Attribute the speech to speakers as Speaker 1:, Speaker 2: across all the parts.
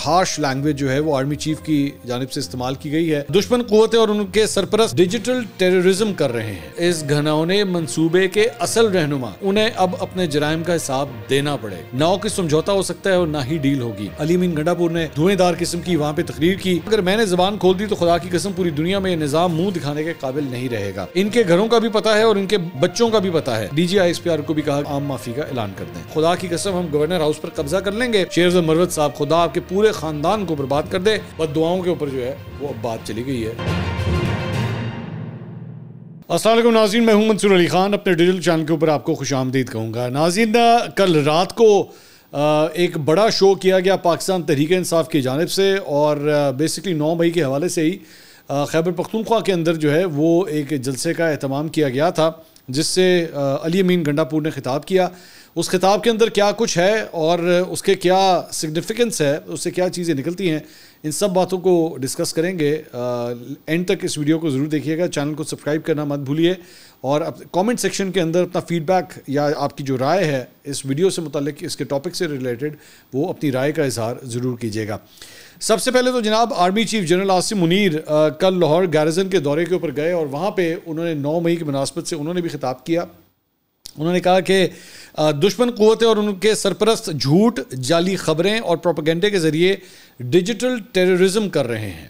Speaker 1: Harsh language جو ہے وہ آرمی چیف کی جانب سے استعمال کی گئی ہے. دشمن قوتیں اور ان کے سرپرست ڈیجیٹل ٹیررزم کر رہے ہیں. اس گھناؤنے منصوبے کے اصل رہنما انہیں اب اپنے جرائم کا حساب دینا پڑے. نہ کہ سمجھوتا ہو سکتا ہے اور نہ ہی ڈیل ہوگی. علی امین گنڈا پور نے دھوئیں دار قسم کی وہاں پہ تقریر کی. اگر میں نے زبان کھول دی تو خدا کی قسم پوری دنیا میں یہ نظام منہ دکھانے کے قابل نہیں رہے گا. ان کے گھروں کا بھی پتا ہے اور ان کے بچوں کا بھی پتا ہے. D G I S P R کو بھی کہا عام معافی کا اعلان کر دیں. خدا کی قسم ہم گورنر ہاؤس پر قبضہ کر لیں گے. شیرز مروت صاحب خدا آپ کے پورے خاندان کو برباد کر دے. بس دعاؤں کے اوپر جو ہے وہ اب بات چلی گئی ہے. السلام علیکم ناظرین، میں ہوں منصور علی خان. اپنے ڈیجیٹل چینل کے اوپر آپ کو خوش آمدید کہوں گا. ناظرین، کل رات کو ایک بڑا شو کیا گیا پاکستان تحریک انصاف کی جانب سے، اور بیسکلی 9 مئی کے حوالے سے ہی خیبر پختونخوا کے اندر جو ہے وہ ایک جلسے کا اہتمام کیا گیا تھا، جس سے علی امین گنڈا پور نے خطاب کیا. اس خطاب کے اندر کیا کچھ ہے اور اس کے کیا سگنیفیکنس ہے، اس سے کیا چیزیں نکلتی ہیں، ان سب باتوں کو ڈسکس کریں گے. اینڈ تک اس ویڈیو کو ضرور دیکھیے گا. چینل کو سبسکرائب کرنا مت بھولیے، اور کامنٹ سیکشن کے اندر اپنا فیڈ بیک یا آپ کی جو رائے ہے اس ویڈیو سے متعلق، اس کے ٹاپک سے ریلیٹڈ، وہ اپنی رائے کا اظہار ضرور کیجیے گا. سب سے پہلے تو جناب army chief general Asim Munir کل لاہور گیرزن کے دورے کے اوپر گئے، اور وہاں پہ انہوں نے 9 مئی کی مناسبت سے انہوں نے بھی خطاب کیا. انہوں نے کہا کہ دشمن قوتیں اور ان کے سرپرست جھوٹ، جعلی خبریں اور پروپیگنڈے کے ذریعے ڈیجیٹل ٹیررزم کر رہے ہیں،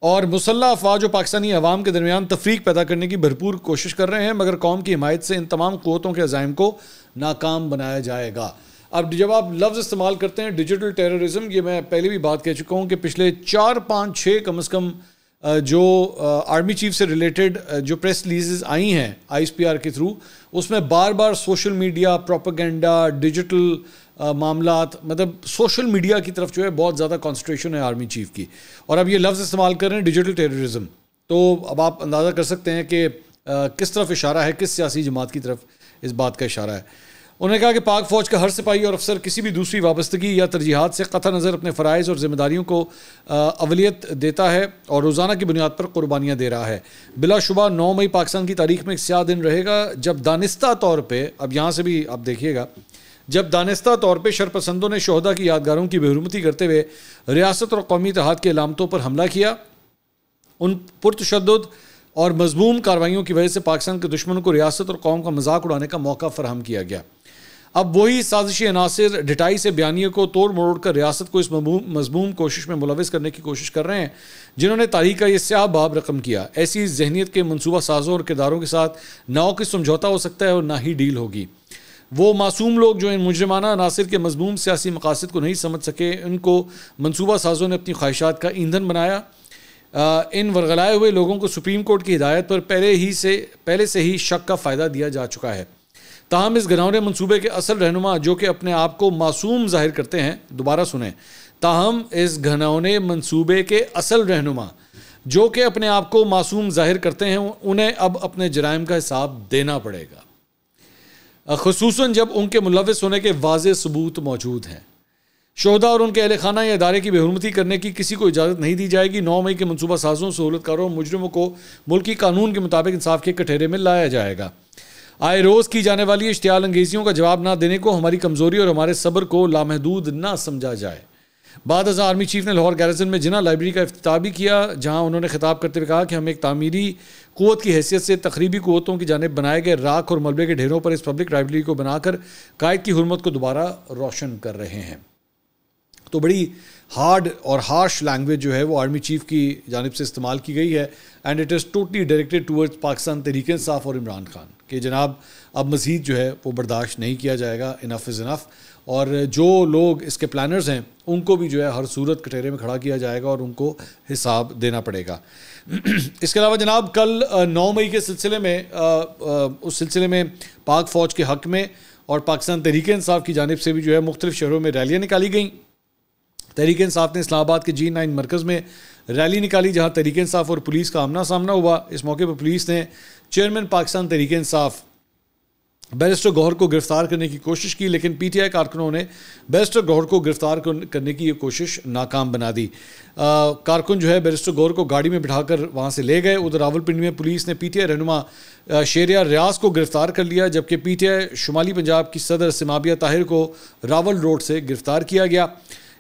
Speaker 1: اور مسلح افواج و پاکستانی عوام کے درمیان تفریق پیدا کرنے کی بھرپور کوشش کر رہے ہیں، مگر قوم کی حمایت سے ان تمام قوتوں کے عزائم کو ناکام بنایا جائے گا. اب جب آپ لفظ استعمال کرتے ہیں ڈیجیٹل ٹیررزم، یہ میں پہلے بھی بات کہہ چکا ہوں کہ پچھلے 4-5-6 کم از کم جو آرمی چیف سے ریلیٹڈ جو پریس ریلیزز آئی ہیں آئی ایس پی آر کے تھرو، اس میں بار بار سوشل میڈیا، پروپیگنڈا، ڈیجیٹل معاملات، مطلب سوشل میڈیا کی طرف جو ہے بہت زیادہ کانسنٹریشن ہے آرمی چیف کی، اور اب یہ لفظ استعمال کر رہے ہیں ڈیجیٹل ٹیررزم. تو اب آپ اندازہ کر سکتے ہیں کہ کس طرف اشارہ ہے، کس سیاسی جماعت کی طرف اس بات کا اشارہ ہے. انہوں نے کہا کہ پاک فوج کا ہر سپاہی اور افسر کسی بھی دوسری وابستگی یا ترجیحات سے قطع نظر اپنے فرائض اور ذمہ داریوں کو اولیت دیتا ہے اور روزانہ کی بنیاد پر قربانیاں دے رہا ہے. بلا شبہ 9 مئی پاکستان کی تاریخ میں ایک سیاہ دن رہے گا جب دانستہ طور پہ، اب یہاں سے بھی آپ دیکھیے گا، جب دانستہ طور پہ شرپسندوں نے شہداء کی یادگاروں کی بے حرمتی کرتے ہوئے ریاست اور قومی اتحاد کے علامتوں پر حملہ کیا. ان پرتشدد اور مذموم کارروائیوں کی وجہ سے پاکستان کے دشمنوں کو ریاست اور قوم کا مذاق اڑانے کا موقع فراہم کیا گیا. اب وہی سازشی عناصر ڈٹائی سے بیانیے کو توڑ مروڑ کر ریاست کو اس مذموم کوشش میں ملوث کرنے کی کوشش کر رہے ہیں، جنہوں نے تاریخ کا یہ سیاہ باب رقم کیا. ایسی ذہنیت کے منصوبہ سازوں اور کرداروں کے ساتھ نہ کہ سمجھوتا ہو سکتا ہے اور نہ ہی ڈیل ہوگی. وہ معصوم لوگ جو ان مجرمانہ عناصر کے مذموم سیاسی مقاصد کو نہیں سمجھ سکے، ان کو منصوبہ سازوں نے اپنی خواہشات کا ایندھن بنایا. ان ورغلائے ہوئے لوگوں کو سپریم کورٹ کی ہدایت پر پہلے سے ہی شک کا فائدہ دیا جا چکا ہے. تاہم اس گھناؤنے منصوبے کے اصل رہنما جو کہ اپنے آپ کو معصوم ظاہر کرتے ہیں، دوبارہ سنیں، تاہم اس گھناؤنے منصوبے کے اصل رہنما جو کہ اپنے آپ کو معصوم ظاہر کرتے ہیں، انہیں اب اپنے جرائم کا حساب دینا پڑے گا، خصوصاً جب ان کے ملوث ہونے کے واضح ثبوت موجود ہیں. شہداء اور ان کے اہل خانہ یا ادارے کی بے حرمتی کرنے کی کسی کو اجازت نہیں دی جائے گی. 9 مئی کے منصوبہ سازوں، سہولت کاروں اور مجرموں کو ملکی قانون کے مطابق انصاف کے کٹہرے میں لایا جائے گا. آئے روز کی جانے والی اشتعال انگیزیوں کا جواب نہ دینے کو ہماری کمزوری اور ہمارے صبر کو لامحدود نہ سمجھا جائے. بعد ازاں آرمی چیف نے لاہور گیرزن میں جناح لائبریری کا افتتاح بھی کیا، جہاں انہوں نے خطاب کرتے ہوئے کہا کہ ہم ایک تعمیری قوت کی حیثیت سے تخریبی قوتوں کی جانب بنائے گئے راکھ اور ملبے کے ڈھیروں پر اس پبلک لائبریری کو بنا کر قائد کی حرمت کو دوبارہ روشن کر رہے ہیں. تو بڑی ہارڈ اور ہارش لینگویج جو ہے وہ آرمی چیف کی جانب سے استعمال کی گئی ہے، and it is totally directed towards Pakistan Tehreek Insaf اور عمران خان، کہ جناب اب مزید جو ہے وہ برداشت نہیں کیا جائے گا، انف از انف. اور جو لوگ اس کے پلانرز ہیں ان کو بھی جو ہے ہر صورت کٹہرے میں کھڑا کیا جائے گا اور ان کو حساب دینا پڑے گا. اس کے علاوہ جناب کل 9 مئی کے سلسلے میں اس سلسلے میں پاک فوج کے حق میں اور پاکستان تحریک انصاف کی جانب سے بھی جو ہے مختلف شہروں میں ریلیاں نکالی گئیں. تحریک انصاف نے اسلام آباد کے G9 مرکز میں ریلی نکالی، جہاں تحریک انصاف اور پولیس کا آمنا سامنا ہوا. اس موقع پر پولیس نے چیئرمین پاکستان تحریک انصاف بیرسٹر گوہر کو گرفتار کرنے کی کوشش کی، لیکن پی ٹی آئی کارکنوں نے بیرسٹر گوہر کو گرفتار کرنے کی یہ کوشش ناکام بنا دی۔ کارکن جو ہے بیرسٹر گوہر کو گاڑی میں بٹھا کر وہاں سے لے گئے۔ ادھر راولپنڈی میں پولیس نے پی ٹی آئی رہنما شہریار ریاض کو گرفتار کر لیا، جبکہ پی ٹی آئی شمالی پنجاب کی صدر سمابیہ طاہر کو راول روڈ سے گرفتار کیا گیا۔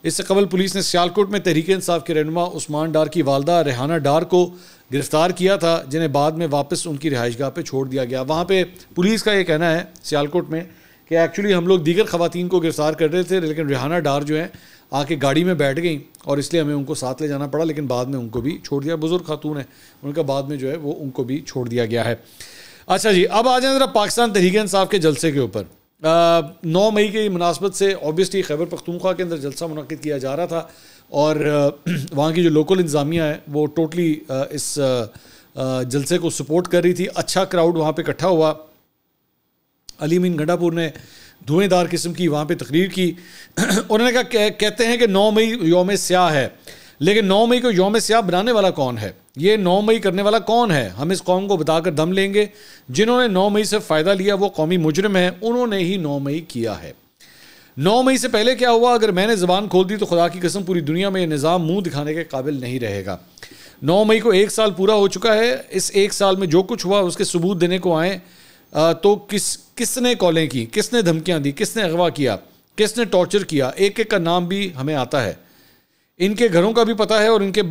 Speaker 1: اس سے قبل پولیس نے سیالکوٹ میں تحریک انصاف کے رہنما عثمان ڈار کی والدہ ریحانہ ڈار کو گرفتار کیا تھا، جنہیں بعد میں واپس ان کی رہائش گاہ پہ چھوڑ دیا گیا۔ وہاں پہ پولیس کا یہ کہنا ہے سیالکوٹ میں کہ ایکچولی ہم لوگ دیگر خواتین کو گرفتار کر رہے تھے، لیکن ریحانہ ڈار جو ہیں آ کے گاڑی میں بیٹھ گئیں اور اس لیے ہمیں ان کو ساتھ لے جانا پڑا، لیکن بعد میں ان کو بھی چھوڑ دیا۔ بزرگ خاتون ہیں، ان کا بعد میں جو ہے وہ ان کو بھی چھوڑ دیا گیا ہے۔ اچھا جی، اب آ جائیں ذرا پاکستان تحریک انصاف کے جلسے کے اوپر۔ 9 مئی کی مناسبت سے اوبیسلی خیبر پختونخوا کے اندر جلسہ منعقد کیا جا رہا تھا، اور وہاں کی جو لوکل انتظامیہ ہے وہ ٹوٹلی اس جلسے کو سپورٹ کر رہی تھی۔ اچھا کراؤڈ وہاں پہ اکٹھا ہوا۔ علی امین گنڈا پور نے دھوئیں دار قسم کی وہاں پہ تقریر کی۔ انہوں نے کہا، کہتے ہیں کہ 9 مئی یوم سیاہ ہے، لیکن 9 مئی کو یوم سیاہ بنانے والا کون ہے؟ یہ 9 مئی کرنے والا کون ہے؟ ہم اس قوم کو بتا کر دم لیں گے۔ جنہوں نے 9 مئی سے فائدہ لیا وہ قومی مجرم ہیں، انہوں نے ہی 9 مئی کیا ہے۔ 9 مئی سے پہلے کیا ہوا؟ اگر میں نے زبان کھول دی تو خدا کی قسم پوری دنیا میں یہ نظام منہ دکھانے کے قابل نہیں رہے گا۔ 9 مئی کو 1 سال پورا ہو چکا ہے۔ اس 1 سال میں جو کچھ ہوا اس کے ثبوت دینے کو آئیں تو کس نے کالیں کی، کس نے دھمکیاں دی، کس نے اغوا کیا، کس نے ٹارچر کیا، ایک ایک کا نام بھی ہمیں آتا ہے، ان کے گھروں کا بھی پتہ ہے اور ان کے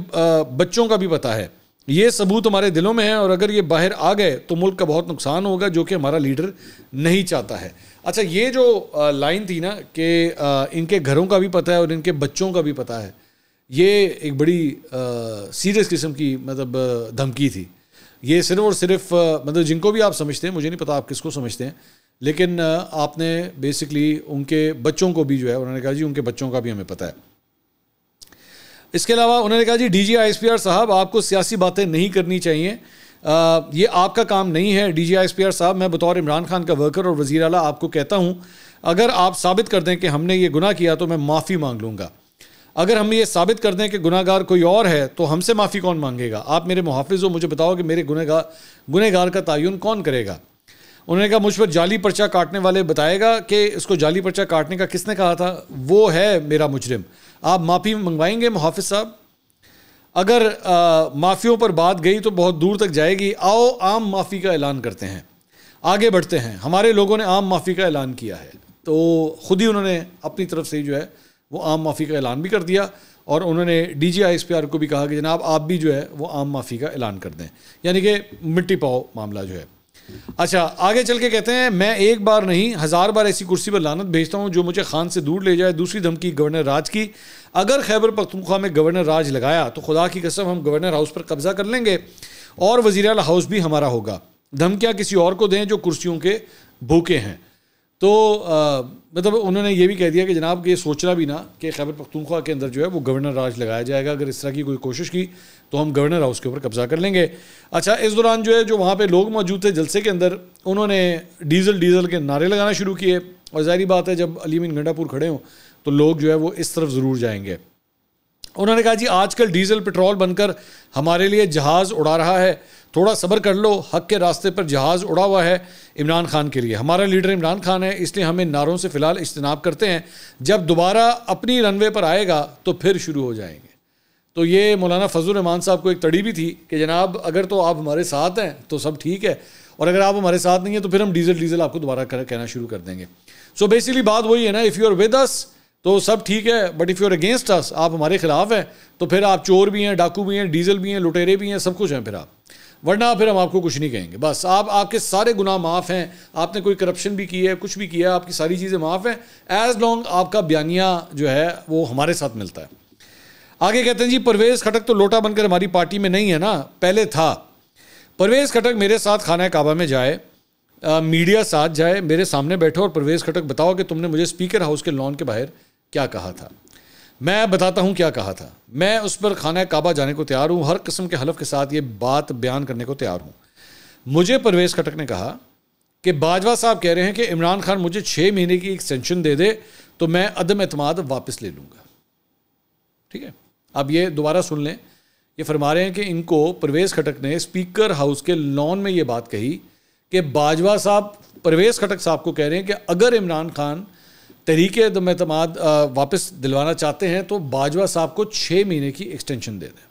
Speaker 1: بچوں کا بھی پتہ ہے۔ یہ ثبوت ہمارے دلوں میں ہے، اور اگر یہ باہر آ گئے تو ملک کا بہت نقصان ہوگا، جو کہ ہمارا لیڈر نہیں چاہتا ہے۔ اچھا، یہ جو لائن تھی نا کہ ان کے گھروں کا بھی پتہ ہے اور ان کے بچوں کا بھی پتہ ہے، یہ ایک بڑی سیریس قسم کی مطلب دھمکی تھی۔ یہ صرف اور صرف مطلب جن کو بھی آپ سمجھتے ہیں، مجھے نہیں پتا آپ کس کو سمجھتے ہیں، لیکن آپ نے بیسکلی ان کے بچوں کو بھی جو ہے انہوں نے کہا جی ان کے بچوں کا بھی ہمیں پتہ ہے۔ اس کے علاوہ انہوں نے کہا جی D G I S P R صاحب، آپ کو سیاسی باتیں نہیں کرنی چاہیے، یہ آپ کا کام نہیں ہے۔ D G I S P R صاحب، میں بطور عمران خان کا ورکر اور وزیر اعلیٰ آپ کو کہتا ہوں، اگر آپ ثابت کر دیں کہ ہم نے یہ گناہ کیا تو میں معافی مانگ لوں گا۔ اگر ہم یہ ثابت کر دیں کہ گناہ گار کوئی اور ہے تو ہم سے معافی کون مانگے گا؟ آپ میرے محافظ ہو، مجھے بتاؤ کہ میرے گناہ گار کا تعین کون کرے گا؟ انہوں نے کہا مجھ پر جعلی پرچہ کاٹنے والے بتائے گا کہ اس کو جعلی پرچہ کاٹنے کا کس نے کہا تھا، وہ ہے میرا مجرم۔ آپ معافی منگوائیں گے محافظ صاحب؟ اگر معافیوں پر بات گئی تو بہت دور تک جائے گی۔ آؤ عام معافی کا اعلان کرتے ہیں، آگے بڑھتے ہیں۔ ہمارے لوگوں نے عام معافی کا اعلان کیا ہے، تو خود ہی انہوں نے اپنی طرف سے جو ہے وہ عام معافی کا اعلان بھی کر دیا، اور انہوں نے D G I S P R کو بھی کہا کہ جناب آپ بھی جو ہے وہ عام معافی کا اعلان کر دیں، یعنی کہ مٹی پاؤ معاملہ جو ہے۔ اچھا، آگے چل کے کہتے ہیں میں ایک بار نہیں 1000 بار ایسی کرسی پر لعنت بھیجتا ہوں جو مجھے خان سے دور لے جائے۔ دوسری دھمکی گورنر راج کی، اگر خیبر پختونخوا میں گورنر راج لگایا تو خدا کی قسم ہم گورنر ہاؤس پر قبضہ کر لیں گے اور وزیر اعلیٰ ہاؤس بھی ہمارا ہوگا۔ دھمکیاں کسی اور کو دیں جو کرسیوں کے بھوکے ہیں۔ تو مطلب انہوں نے یہ بھی کہہ دیا کہ جناب یہ سوچنا بھی نہ کہ خیبر پختونخوا کے اندر جو ہے وہ گورنر راج لگایا جائے گا، اگر اس طرح کی کوئی کوشش کی تو ہم گورنر ہاؤس کے اوپر قبضہ کر لیں گے۔ اچھا، اس دوران جو ہے جو وہاں پہ لوگ موجود تھے جلسے کے اندر، انہوں نے ڈیزل کے نعرے لگانا شروع کیے، اور ظاہری بات ہے جب علی امین گنڈا پور کھڑے ہوں تو لوگ جو ہے وہ اس طرف ضرور جائیں گے۔ انہوں نے کہا جی آج کل ڈیزل پٹرول بن کر ہمارے لیے جہاز اڑا رہا ہے، تھوڑا صبر کر لو، حق کے راستے پر جہاز اڑا ہوا ہے عمران خان کے لیے۔ ہمارا لیڈر عمران خان ہے، اس لیے ہم ان نعروں سے فی الحال اجتناب کرتے ہیں، جب دوبارہ اپنی رن وے پر آئے گا تو پھر شروع ہو جائیں گے۔ تو یہ مولانا فضل الرحمان صاحب کو ایک تڑی بھی تھی کہ جناب اگر تو آپ ہمارے ساتھ ہیں تو سب ٹھیک ہے، اور اگر آپ ہمارے ساتھ نہیں ہیں تو پھر ہم ڈیزل آپ کو دوبارہ کہنا شروع کر دیں گے۔ سو بیسیکلی بات وہی ہے نا، if you are with us تو سب ٹھیک ہے، but if you are against us, آپ ہمارے خلاف ہیں تو پھر آپ چور بھی ہیں، ڈاکو بھی ہیں، ڈیزل بھی ہیں، لٹیرے بھی ہیں، سب کچھ ہیں پھر آپ، ورنہ پھر ہم آپ کو کچھ نہیں کہیں گے۔ بس آپ کے سارے گناہ معاف ہیں، آپ نے کوئی کرپشن بھی کی ہے، کچھ بھی کیا ہے، آپ کی ساری چیزیں معاف ہیں، ایز لانگ آپ کا بیانیہ جو ہے وہ ہمارے ساتھ ملتا ہے۔ آگے کہتے ہیں جی پرویز خٹک تو لوٹا بن کر ہماری پارٹی میں نہیں ہے نا، پہلے تھا۔ پرویز خٹک میرے ساتھ خانہ کعبہ میں جائے، میڈیا ساتھ جائے، میرے سامنے بیٹھو اور پرویز خٹک بتاؤ کہ تم نے مجھے اسپیکر ہاؤس کے لان کے باہر کیا کہا تھا۔ میں بتاتا ہوں کیا کہا تھا، میں اس پر خانہ کعبہ جانے کو تیار ہوں، ہر قسم کے حلف کے ساتھ یہ بات بیان کرنے کو تیار ہوں۔ مجھے پرویز خٹک نے کہا کہ باجوہ صاحب کہہ رہے ہیں کہ عمران خان مجھے 6 مہینے کی ایکسٹینشن دے دے تو میں عدم اعتماد واپس لے لوں گا۔ ٹھیک ہے، اب یہ دوبارہ سن لیں، یہ فرما رہے ہیں کہ ان کو پرویز خٹک نے اسپیکر ہاؤس کے لان میں یہ بات کہی کہ باجوہ صاحب پرویز خٹک صاحب کو کہہ رہے ہیں کہ اگر عمران خان تحریک عدم اعتماد واپس دلوانا چاہتے ہیں تو باجوہ صاحب کو 6 مہینے کی ایکسٹینشن دے دیں.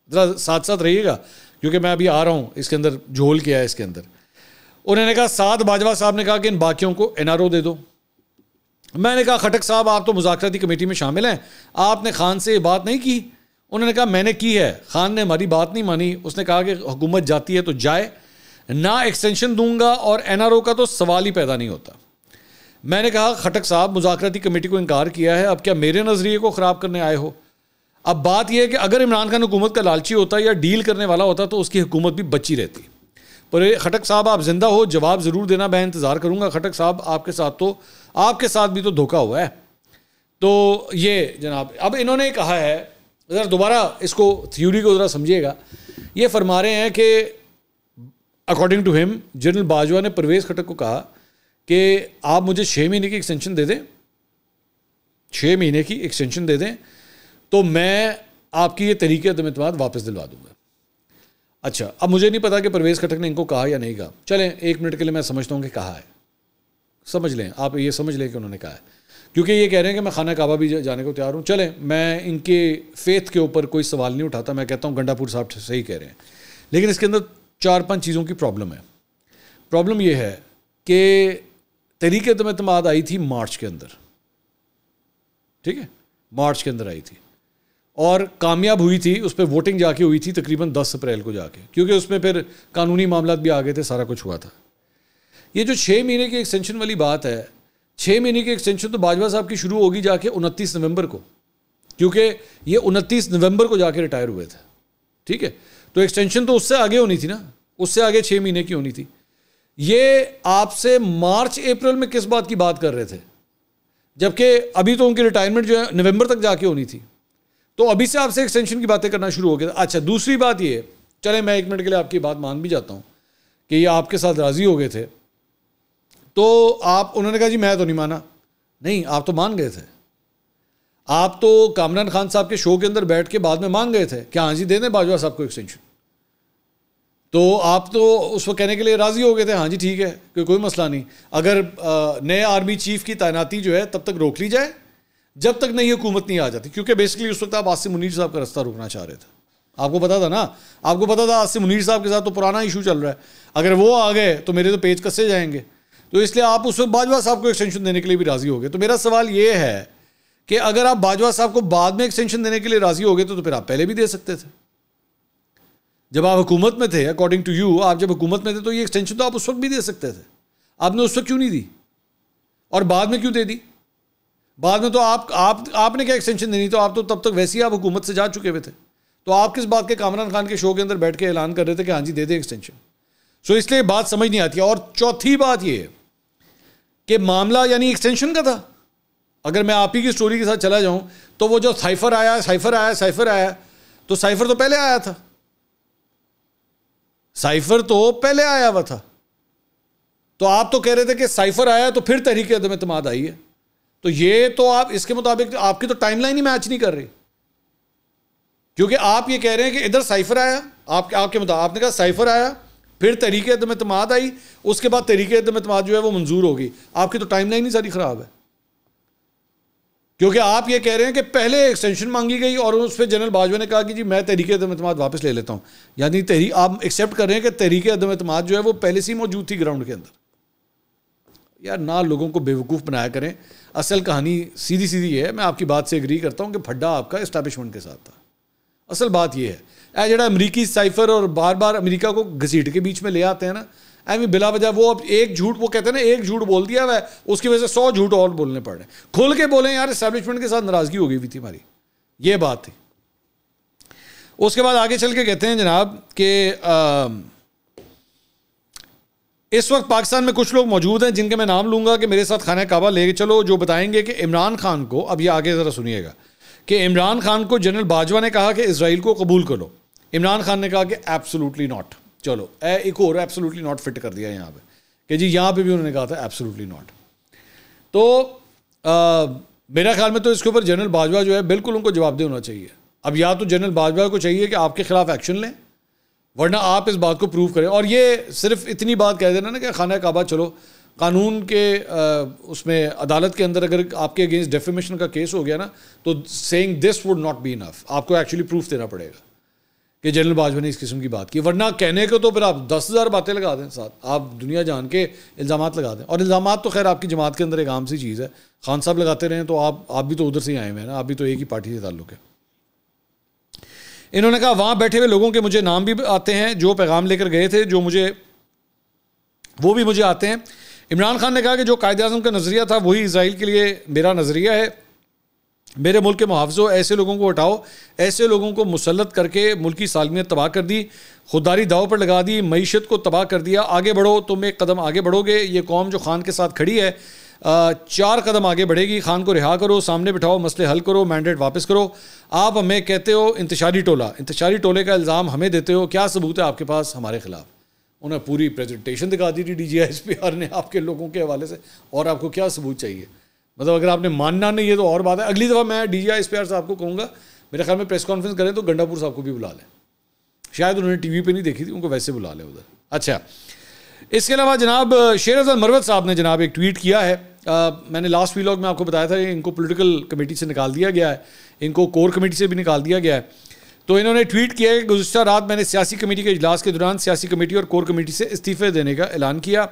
Speaker 1: ذرا ساتھ ساتھ رہیے گا کیونکہ میں ابھی آ رہا ہوں اس کے اندر جھول کیا ہے اس کے اندر. انہوں نے کہا ساتھ باجوہ صاحب نے کہا کہ ان باقیوں کو NRO دے دو. میں نے کہا خٹک صاحب آپ تو مذاکراتی کمیٹی میں شامل ہیں, آپ نے خان سے یہ بات نہیں کی. انہوں نے کہا میں نے کی ہے, خان نے ہماری بات نہیں مانی. اس نے کہا کہ حکومت جاتی ہے تو جائے, نہ ایکسٹینشن دوں گا اور NRO کا تو سوال ہی پیدا نہیں ہوتا. میں نے کہا خٹک صاحب مذاکراتی کمیٹی کو انکار کیا ہے, اب کیا میرے نظریے کو خراب کرنے آئے ہو؟ اب بات یہ ہے کہ اگر عمران خان حکومت کا لالچی ہوتا یا ڈیل کرنے والا ہوتا تو اس کی حکومت بھی بچی رہتی. پر خٹک صاحب آپ زندہ ہو, جواب ضرور دینا, میں انتظار کروں گا. خٹک صاحب آپ کے ساتھ بھی تو دھوکہ ہوا ہے. تو یہ جناب اب انہوں نے کہا ہے, ذرا دوبارہ اس کو تھیوری کو ذرا سمجھیے گا. یہ فرما رہے ہیں کہ اکارڈنگ ٹو ہم جنرل باجوہ نے پرویز خٹک کو کہا کہ آپ مجھے 6 مہینے کی ایکسٹینشن دے دیں, 6 مہینے کی ایکسٹینشن دے دیں تو میں آپ کی یہ تحریک عدم اعتماد واپس دلوا دوں گا. اچھا, اب مجھے نہیں پتا کہ پرویز خٹک نے ان کو کہا یا نہیں کہا. چلیں 1 منٹ کے لیے میں سمجھتا ہوں کہ کہا ہے. سمجھ لیں, آپ یہ سمجھ لیں کہ انہوں نے کہا ہے, کیونکہ یہ کہہ رہے ہیں کہ میں خانہ کعبہ بھی جانے کو تیار ہوں. چلیں میں ان کے فیتھ کے اوپر کوئی سوال نہیں اٹھاتا, میں کہتا ہوں گنڈا پور صاحب صحیح کہہ رہے ہیں. لیکن اس کے اندر 4-5 چیزوں کی پرابلم ہے. پرابلم یہ ہے کہ تحریک عدم اعتماد آئی تھی مارچ کے اندر, ٹھیک ہے, مارچ کے اندر آئی تھی اور کامیاب ہوئی تھی. اس پہ ووٹنگ جا کے ہوئی تھی تقریباً 10 اپریل کو جا کے, کیونکہ اس میں پھر قانونی معاملات بھی آ گئے تھے, سارا کچھ ہوا تھا. یہ جو 6 مہینے کی ایکسٹینشن والی بات ہے, 6 مہینے کی ایکسٹینشن تو باجوہ صاحب کی شروع ہوگی جا کے 29 نومبر کو, کیونکہ یہ 29 نومبر کو جا کے ریٹائر ہوئے تھے, ٹھیک ہے. تو ایکسٹینشن تو اس سے آگے ہونی تھی نا, اس سے آگے 6 مہینے کی ہونی تھی. یہ آپ سے مارچ اپریل میں کس بات کی بات کر رہے تھے, جبکہ ابھی تو ان کی ریٹائرمنٹ جو ہے نومبر تک جا کے ہونی تھی. تو ابھی سے آپ سے ایکسٹینشن کی باتیں کرنا شروع ہو گئے. اچھا, دوسری بات یہ, چلیں میں 1 منٹ کے لیے آپ کی بات مان بھی جاتا ہوں کہ یہ آپ کے ساتھ راضی ہو گئے تھے, تو انہوں نے کہا جی میں تو نہیں مانا. نہیں, آپ تو مان گئے تھے. آپ تو کامران خان صاحب کے شو کے اندر بیٹھ کے بعد میں مان گئے تھے کہ ہاں جی دے دیں باجوہ صاحب کو ایکسٹینشن. تو آپ تو اس وقت کہنے کے لیے راضی ہو گئے تھے, ہاں جی ٹھیک ہے کہ کوئی مسئلہ نہیں, اگر نئے آرمی چیف کی تعیناتی جو ہے تب تک روک لی جائے جب تک نئی حکومت نہیں آ جاتی. کیونکہ بیسکلی اس وقت آپ عاصم منیر صاحب کا رستہ روکنا چاہ رہے تھے. آپ کو پتا تھا نا, آپ کو پتا تھا عاصم منیر صاحب کے ساتھ تو پرانا ایشو چل رہا ہے, اگر وہ آ گئے تو میرے تو پیج کسے جائیں گے. تو اس لیے آپ اس وقت باجوہ صاحب کو ایکسٹینشن دینے کے لیے بھی راضی ہو گئے. تو میرا سوال یہ ہے کہ اگر آپ باجوہ صاحب کو بعد میں ایکسٹینشن دینے کے لیے راضی ہو گئے تو پھر آپ پہلے بھی دے سکتے تھے. جب آپ حکومت میں تھے, اکارڈنگ ٹو یو, آپ جب حکومت میں تھے تو یہ ایکسٹینشن تو آپ اس وقت بھی دے سکتے تھے. آپ نے اس وقت کیوں نہیں دی اور بعد میں کیوں دے دی؟ بعد میں تو آپ نے کیا ایکسٹینشن دینی, تو آپ تو تب تک ویسے ہی آپ حکومت سے جا چکے ہوئے تھے. تو آپ کس بات کے کامران خان کے شو کے اندر بیٹھ کے اعلان کر رہے تھے کہ ہاں جی دے دیں ایکسٹینشن. سو اس لیے بات سمجھ نہیں آتی. اور چوتھی بات یہ کہ معاملہ یعنی ایکسٹینشن کا تھا. اگر میں آپ ہی کی سٹوری کے ساتھ چلا جاؤں تو وہ جو سائفر آیا تو سائفر تو پہلے آیا تھا, سائفر تو پہلے آیا ہوا تھا. تو آپ تو کہہ رہے تھے کہ سائفر آیا تو پھر تحریک عدم اعتماد آئی ہے. تو یہ تو آپ اس کے مطابق آپ کی تو ٹائم لائن ہی میچ نہیں کر رہی, کیونکہ آپ یہ کہہ رہے ہیں کہ ادھر سائفر آیا, آپ کے مطابق آپ نے کہا سائفر آیا پھر تحریک عدم اعتماد آئی, اس کے بعد تحریک عدم اعتماد جو ہے وہ منظور ہوگی. آپ کی تو ٹائم لائن ہی ساری خراب ہے, کیونکہ آپ یہ کہہ رہے ہیں کہ پہلے ایکسٹینشن مانگی گئی اور اس پہ جنرل باجوہ نے کہا کہ جی میں تحریک عدم اعتماد واپس لے لیتا ہوں. یعنی آپ ایکسیپٹ کر رہے ہیں کہ تحریک عدم اعتماد جو ہے وہ پہلے سے ہی موجود تھی گراؤنڈ کے اندر. یار نہ لوگوں کو بیوقوف بنایا کریں. اصل کہانی سیدھی ہے, میں آپ کی بات سے اگری کرتا ہوں کہ پھڈا آپ کا اسٹیبلشمنٹ کے ساتھ تھا. اصل بات یہ ہے جڑا امریکی سائفر اور بار بار امریکہ کو گھسیٹ کے بیچ میں لے آتے ہیں نا, ایویں بلا وجہ وہ اب ایک جھوٹ, وہ کہتے ہیں نا ایک جھوٹ بول دیا ہوا ہے, اس کی وجہ سے 100 جھوٹ اور بولنے پڑ رہے ہیں. کھول کے بولیں یار اسٹیبلشمنٹ کے ساتھ ناراضگی ہو گئی ہوئی تھی ہماری, یہ بات تھی. اس کے بعد آگے چل کے کہتے ہیں جناب کہ اس وقت پاکستان میں کچھ لوگ موجود ہیں جن کے میں نام لوں گا کہ میرے ساتھ خانہ کعبہ لے کے چلو, جو بتائیں گے کہ عمران خان کو, اب یہ آگے ذرا سنیے گا, کہ عمران خان کو جنرل باجوہ نے کہا کہ اسرائیل کو قبول کرو. عمران خان نے کہا کہ ایبسولوٹلی ناٹ. چلو ایک اور ایبسولوٹلی ناٹ فٹ کر دیا یہاں پہ کہ جی یہاں پہ بھی انہوں نے کہا تھا ایبسولوٹلی ناٹ. تو میرا خیال میں تو اس کے اوپر جنرل باجوہ جو ہے بالکل ان کو جواب دہ ہونا چاہیے. اب یا تو جنرل باجوہ کو چاہیے کہ آپ کے خلاف ایکشن لیں, ورنہ آپ اس بات کو پروو کریں. اور یہ صرف اتنی بات کہہ دینا نا کہ خانہ کعبہ چلو, قانون کے اس میں عدالت کے اندر اگر آپ کے اگینسٹ ڈیفیمیشن کا کیس ہو گیا نا, تو saying this would not be enough. آپ کو ایکچولی پروف دینا پڑے گا کہ جنرل باجوہ نے اس قسم کی بات کی. ورنہ کہنے کو تو پھر آپ 10,000 باتیں لگا دیں ساتھ, آپ دنیا جان کے الزامات لگا دیں. اور الزامات تو خیر آپ کی جماعت کے اندر ایک عام سی چیز ہے, خان صاحب لگاتے رہیں تو آپ بھی تو ادھر سے ہی آئے ہوئے ہیں نا, آپ بھی تو ایک ہی پارٹی سے تعلق ہے. انہوں نے کہا وہاں بیٹھے ہوئے لوگوں کے مجھے نام بھی آتے ہیں جو پیغام لے کر گئے تھے, وہ بھی مجھے آتے ہیں. عمران خان نے کہا کہ جو قائد اعظم کا نظریہ تھا وہی اسرائیل کے لیے میرا نظریہ ہے. میرے ملک کے محافظوں, ایسے لوگوں کو ہٹاؤ, ایسے لوگوں کو مسلط کر کے ملکی سالمیت تباہ کر دی, خودداری داؤ پر لگا دی, معیشت کو تباہ کر دیا. آگے بڑھو, تم ایک قدم آگے بڑھو گے. یہ قوم جو خان کے ساتھ کھڑی ہے 4 قدم آگے بڑھے گی. خان کو رہا کرو, سامنے بٹھاؤ, مسئلے حل کرو, مینڈیٹ واپس کرو. آپ ہمیں کہتے ہو انتشاری ٹولے کا الزام ہمیں دیتے ہو, کیا ثبوت ہے آپ کے پاس ہمارے خلاف؟ انہیں پوری پریزنٹیشن دکھا دی تھی DGISPR نے آپ کے لوگوں کے حوالے سے, اور آپ کو کیا ثبوت چاہیے؟ مطلب اگر آپ نے ماننا نہیں ہے تو اور بات ہے. اگلی دفعہ میں DGISPR صاحب کو کہوں گا میرے خیال میں پریس کانفرنس کریں تو گنڈا پور صاحب کو بھی بلا لیں. شاید انہوں نے ٹی وی پہ نہیں دیکھی تھی, ان کو ویسے بلا لیں ادھر. اچھا, اس کے علاوہ جناب شیر افضل مروت صاحب نے جناب ایک ٹویٹ کیا ہے. میں نے لاسٹ ویلاگ میں آپ کو بتایا تھا ان کو پولیٹیکل کمیٹی سے نکال دیا گیا ہے, ان کو کور کمیٹی سے بھی نکال دیا گیا ہے. تو انہوں نے ٹویٹ کیا ہے کہ گزشتہ رات میں نے سیاسی کمیٹی کے اجلاس کے دوران سیاسی کمیٹی اور کور کمیٹی سے استعفے دینے کا اعلان کیا.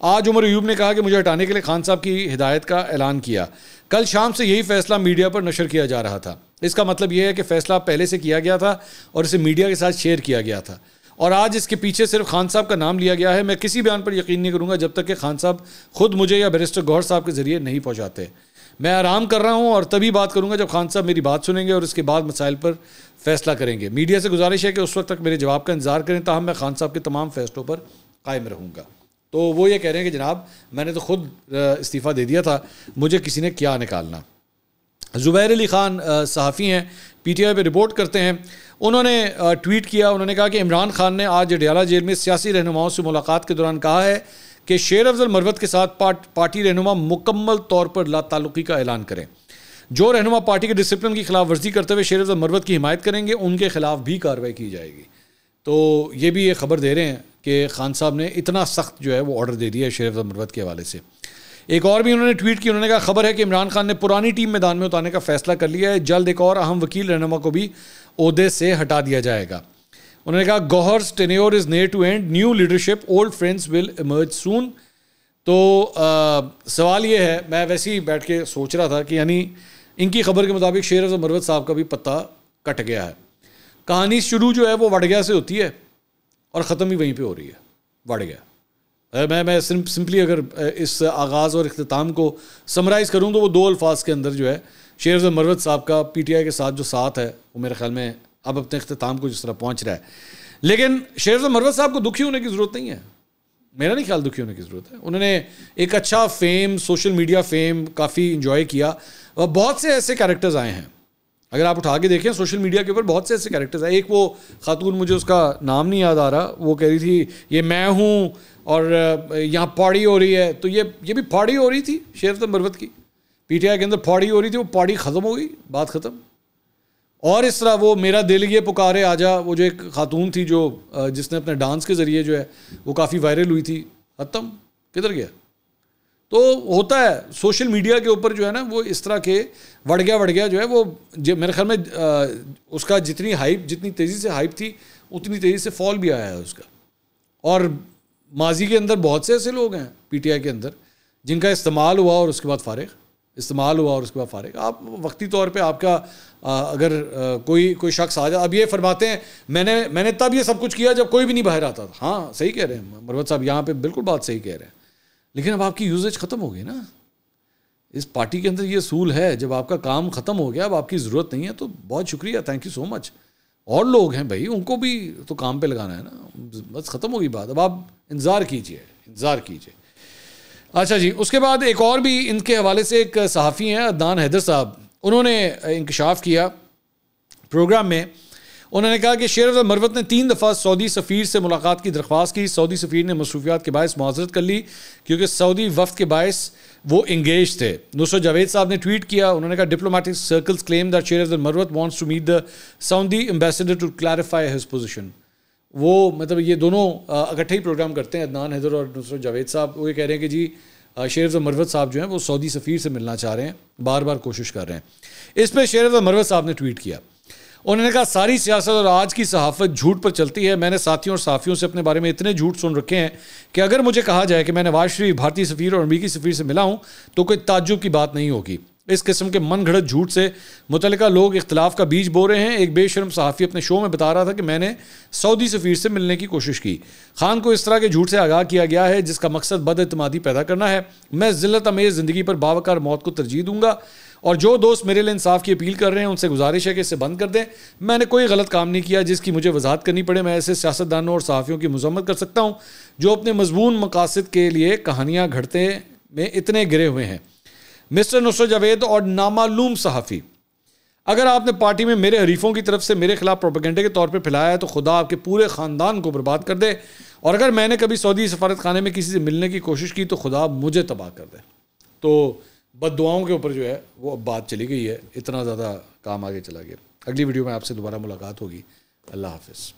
Speaker 1: آج عمر ایوب نے کہا کہ مجھے ہٹانے کے لیے خان صاحب کی ہدایت کا اعلان کیا. کل شام سے یہی فیصلہ میڈیا پر نشر کیا جا رہا تھا. اس کا مطلب یہ ہے کہ فیصلہ پہلے سے کیا گیا تھا اور اسے میڈیا کے ساتھ شیئر کیا گیا تھا, اور آج اس کے پیچھے صرف خان صاحب کا نام لیا گیا ہے. میں کسی بیان پر یقین نہیں کروں گا جب تک کہ خان صاحب خود مجھے یا بیرسٹر گوہر صاحب کے ذریعے نہیں پہنچاتے. میں آرام کر رہا ہوں اور تبھی بات کروں گا جب خان صاحب میری بات سنیں گے اور اس کے بعد مسائل پر فیصلہ کریں گے. میڈیا سے گزارش ہے کہ اس وقت تک میرے جواب کا انتظار کریں, تاہم میں خان صاحب کے تمام فیصلوں پر قائم رہوں گا. تو وہ یہ کہہ رہے ہیں کہ جناب میں نے تو خود استعفیٰ دے دیا تھا, مجھے کسی نے کیا نکالنا. زبیر علی خان صحافی ہیں, PTI پہ رپورٹ کرتے ہیں. انہوں نے ٹویٹ کیا, انہوں نے کہا کہ عمران خان نے آج اڈیالہ جیل میں سیاسی رہنماؤں سے ملاقات کے دوران کہا ہے کہ شیر افضل مروت کے ساتھ پارٹی رہنما مکمل طور پر لا تعلقی کا اعلان کریں. جو رہنما پارٹی کے ڈسپلن کی خلاف ورزی کرتے ہوئے شیر افضل مروت کی حمایت کریں گے ان کے خلاف بھی کارروائی کی جائے گی. تو یہ بھی یہ خبر دے رہے ہیں کہ خان صاحب نے اتنا سخت جو ہے وہ آرڈر دے دیا ہے شیر افضل مروت کے حوالے سے. ایک اور بھی انہوں نے ٹویٹ کی, انہوں نے کہا خبر ہے کہ عمران خان نے پرانی ٹیم میدان میں اتارنے کا فیصلہ کر لیا ہے. جلد ایک اور اہم وکیل رہنما کو بھی عہدے سے ہٹا دیا جائے گا. انہوں نے کہا گوہر's tenure is near to end, new leadership, old friends will emerge soon. تو سوال یہ ہے, میں ویسے ہی بیٹھ کے سوچ رہا تھا کہ یعنی ان کی خبر کے مطابق شیر افضل مروت صاحب کا بھی پتہ کٹ گیا ہے. کہانی شروع جو ہے وہ وڑگیا سے ہوتی ہے اور ختم بھی وہیں پہ ہو رہی ہے, وڑگیا. میں سمپلی اگر اس آغاز اور اختتام کو سمرائز کروں تو وہ 2 الفاظ کے اندر جو ہے شیر افضل مروت صاحب کا PTI کے ساتھ جو ساتھ ہے وہ میرے خیال میں اب اپنے اختتام کو جس طرح پہنچ رہا ہے. لیکن شیر افضل مروت صاحب کو دکھی ہونے کی ضرورت نہیں ہے, میرا نہیں خیال دکھی ہونے کی ضرورت ہے. انہوں نے ایک اچھا فیم, سوشل میڈیا فیم کافی انجوائے کیا, اور بہت سے ایسے کیریکٹرز آئے ہیں. اگر آپ اٹھا کے دیکھیں سوشل میڈیا کے اوپر بہت سے ایسے کیریکٹرز ہیں. ایک وہ خاتون, مجھے اس کا نام نہیں یاد آ رہا, وہ کہہ رہی تھی یہ میں ہوں اور یہاں پارٹی ہو رہی ہے. تو یہ بھی پارٹی ہو رہی تھی شیر افضل مروت کی, PTI کے اندر پارٹی ہو رہی تھی, وہ پارٹی ختم ہو گئی, بات ختم. اور اس طرح وہ میرا دل یہ پکارے آجا, وہ جو ایک خاتون تھی جو جس نے اپنے ڈانس کے ذریعے جو ہے وہ کافی وائرل ہوئی تھی, ختم, کدھر گیا. تو ہوتا ہے سوشل میڈیا کے اوپر جو ہے نا وہ اس طرح کے وڑ گیا جو ہے وہ میرے خیال میں اس کا جتنی تیزی سے ہائپ تھی اتنی تیزی سے فال بھی آیا ہے اس کا. اور ماضی کے اندر بہت سے ایسے لوگ ہیں PTI کے اندر جن کا استعمال ہوا اور اس کے بعد فارغ. آپ وقتی طور پہ آپ کا اگر کوئی شخص آ جائے, اب یہ فرماتے ہیں میں نے تب یہ سب کچھ کیا جب کوئی بھی نہیں باہر آتا تھا. ہاں صحیح کہہ رہے ہیں مروت صاحب, یہاں پہ بالکل بات صحیح کہہ رہے ہیں. لیکن اب آپ کی یوزیج ختم ہو گئی نا, اس پارٹی کے اندر یہ اصول ہے جب آپ کا کام ختم ہو گیا, اب آپ کی ضرورت نہیں ہے تو بہت شکریہ, تھینک یو سو مچ. اور لوگ ہیں بھائی, ان کو بھی تو کام پہ لگانا ہے نا, بس ختم ہوگی بات. اب آپ انتظار کیجئے. اچھا جی, اس کے بعد ایک اور بھی ان کے حوالے سے ایک صحافی ہیں عدنان حیدر صاحب, انہوں نے انکشاف کیا پروگرام میں. انہوں نے کہا کہ شیر افضل مروت نے 3 دفعہ سعودی سفیر سے ملاقات کی درخواست کی. سعودی سفیر نے مصروفیات کے باعث معذرت کر لی کیونکہ سعودی وفد کے باعث وہ انگیج تھے. نصرت جاوید صاحب نے ٹویٹ کیا, انہوں نے کہا diplomatic circles claim that Sher Afzal Marwat wants to meet the Saudi ambassador to clarify his position. وہ مطلب یہ دونوں اکٹھے ہی پروگرام کرتے ہیں، عدنان حیدر اور نصرت جاوید صاحب. وہ یہ کہہ رہے ہیں کہ جی شیر افضل مروت صاحب جو ہیں وہ سعودی سفیر سے ملنا چاہ رہے ہیں، بار بار کوشش کر رہے ہیں. اس پہ شیر افضل مروت صاحب نے ٹویٹ کیا. انہوں نے کہا ساری سیاست اور آج کی صحافت جھوٹ پر چلتی ہے. میں نے ساتھیوں اور صحافیوں سے اپنے بارے میں اتنے جھوٹ سن رکھے ہیں کہ اگر مجھے کہا جائے کہ میں نواز شریف بھارتی سفیر اور امریکی سفیر سے ملا ہوں تو کوئی تعجب کی بات نہیں ہوگی. اس قسم کے من گھڑت جھوٹ سے متعلقہ لوگ اختلاف کا بیج بو رہے ہیں. ایک بے شرم صحافی اپنے شو میں بتا رہا تھا کہ میں نے سعودی سفیر سے ملنے کی کوشش کی. خان کو اس طرح کے جھوٹ سے آگاہ کیا گیا ہے جس کا مقصد بد اعتمادی پیدا کرنا ہے. میں ذلت امیز زندگی پر باوقار موت کو ترجیح دوں گا، اور جو دوست میرے لیے انصاف کی اپیل کر رہے ہیں ان سے گزارش ہے کہ اسے بند کر دیں. میں نے کوئی غلط کام نہیں کیا جس کی مجھے وضاحت کرنی پڑے. میں ایسے سیاستدانوں اور صحافیوں کی مذمت کر سکتا ہوں جو اپنے مضمون مقاصد کے لیے کہانیاں گھڑتے میں اتنے گرے ہوئے ہیں. مسٹر نصرت جاوید اور نامعلوم صحافی، اگر آپ نے پارٹی میں میرے حریفوں کی طرف سے میرے خلاف پروپیگنڈے کے طور پہ پھیلایا ہے تو خدا آپ کے پورے خاندان کو برباد کر دے، اور اگر میں نے کبھی سعودی سفارت خانے میں کسی سے ملنے کی کوشش کی تو خدا مجھے تباہ کر دے. تو بد دعاؤں کے اوپر جو ہے وہ اب بات چلی گئی ہے، اتنا زیادہ کام آگے چلا گیا. اگلی ویڈیو میں آپ سے دوبارہ ملاقات ہوگی. اللہ حافظ.